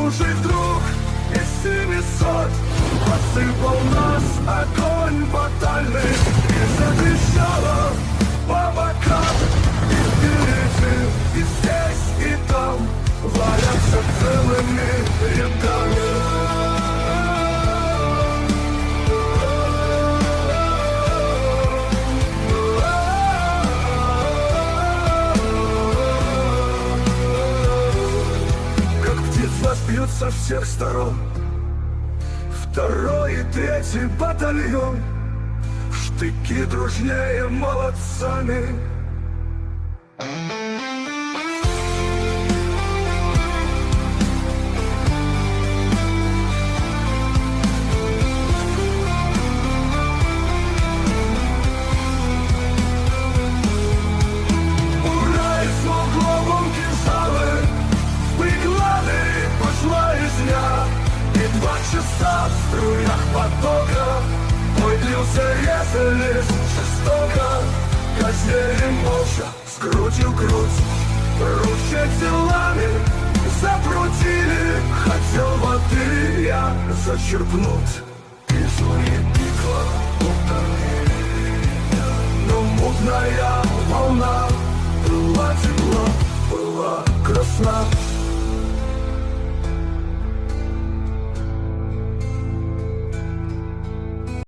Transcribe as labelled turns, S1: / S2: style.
S1: Чужих друг из 700 посыпал нас огонь батальный и затрещало по бокам. И впереди, и здесь, и там валятся целыми рядами. Бьют со всех сторон второй и третий батальон. Штыки дружнее молодцами. Ура, и смолкловом кинжалы, приклады пошла резня. И 2 часа в струях потока бой длился, резались жестоко. Казнили молча, с грудью грудь, ручья телами запрутили. Хотел воды я зачерпнуть из луи пикла утомили меня. Но мутная волна была тепла, была красна.